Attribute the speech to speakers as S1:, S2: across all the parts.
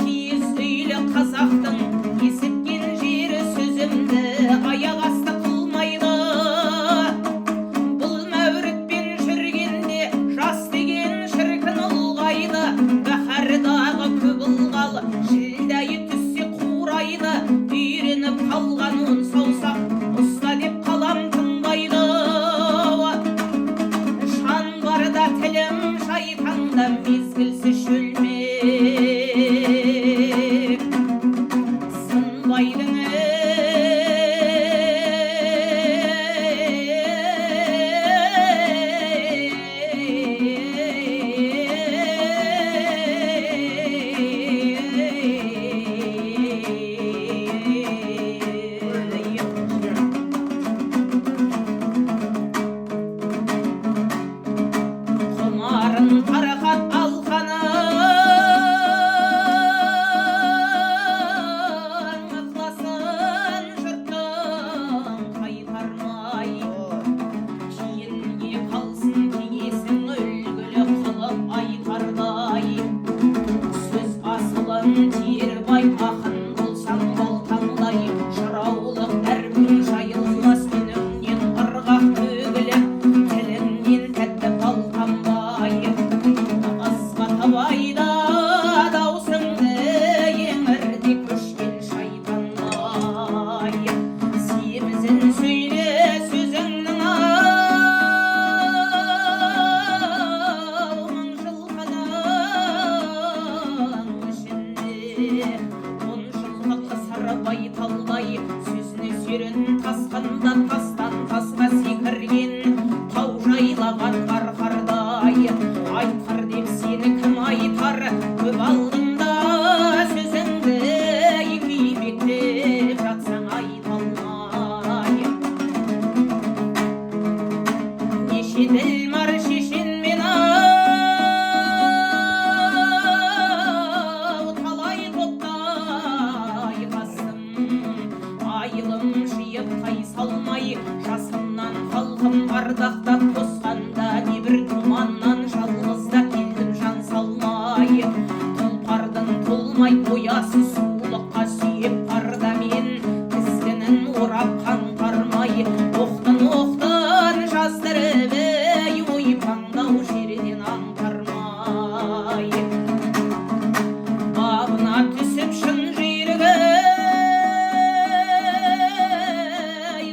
S1: киіз үйлі қазақтың есіткен жері сөзімді аяқ асты қылмайды. Бұл мәуірітпен жүргенде жас деген шіркін ұлғайды. Бәхардағы көп ылғалы шілдәйі түссе қурайды. Үйреніп қалған он саусақ ұста деп қалам тынбайды. Шан барда тілім шайтанда мезгілсіз шөлмек. Сынбайдың құмарын қарақат алқаның ықласын жұрттың қайтармай. Кейінге қалсын кеңесің үлгілі қылып айтардай. Сөз асылын тербай ақын болсаң балтаңлай. Жыраулық әрбір жайылмас үніңнен ырғақ төгіліп, тіліңнен тәтті бал тамбай. Ызға табайда даусыңды еңірде көшкен шайтандай. Семізін сөйле сөзіңнің мың жылқының ішінде. Он жылқы қысыр байталдай сөзіне сүйрен тасқанда тастан тасқа секірген тау жайлаған қарқардай. Айтқыр деп сені кім айтар, көп алдыңда сөзіңді күйбектеп жатсаң айта алмай. Неше ділмар шешенмен талай топта айқастым. Айылым жиып тайсалмай, жасымнан халқым ардақтап қосқанда небір думаннан жалғызда келдім жан салмай. Тұлпардың толмай боясы сұлыққа сүйеп барда мен тізгінін орап қаңтармай. Оқтын жаздырып ойпаңдау жерден аңтармай. Бабына түсіп шын жүйрігі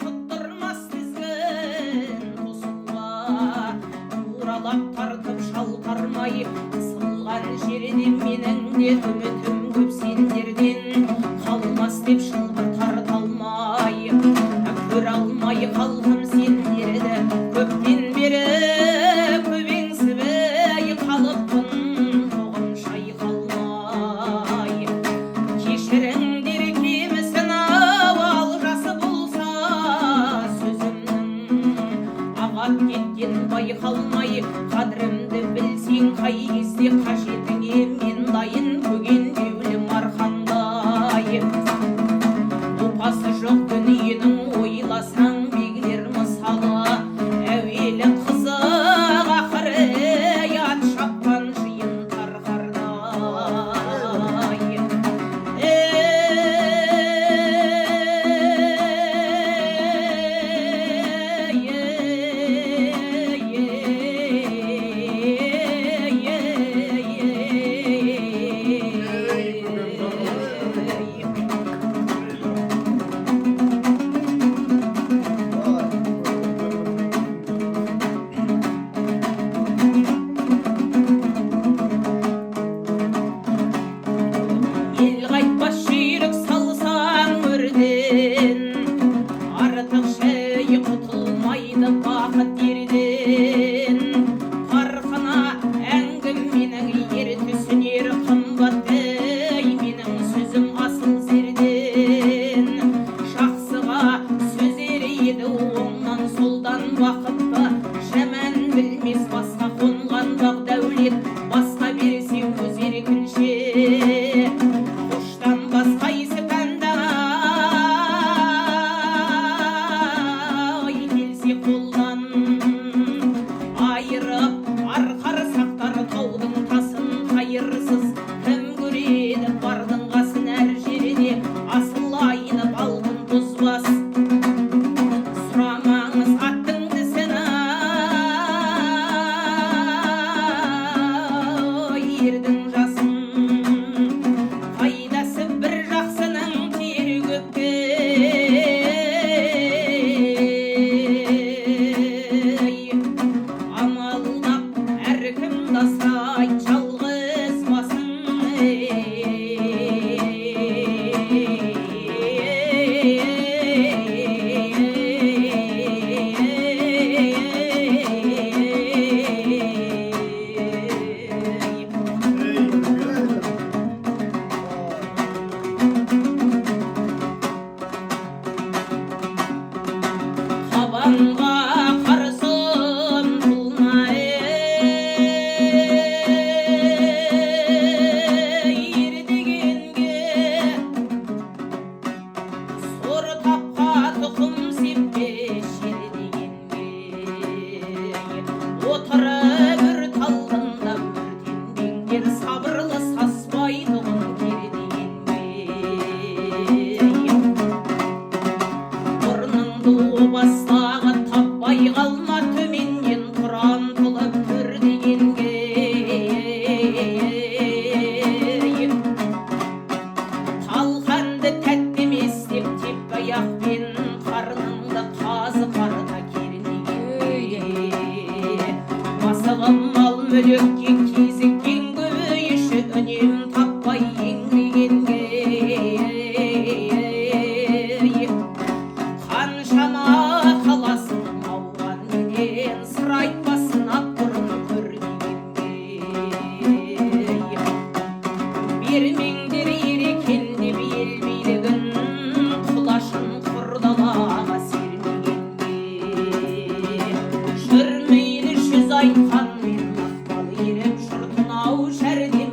S1: тұттырмас тізгін тосуға. Туралап тартып шалқармай, қысылған жерде менің де үмітім көп сендерде. bildirir kendi bilgin Kulaşın kurdalağa sermegende Şürmeyli şüz aytkan men maqtal yerem şurtuna şerdim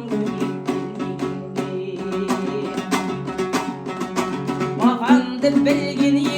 S1: Mağandı bilgin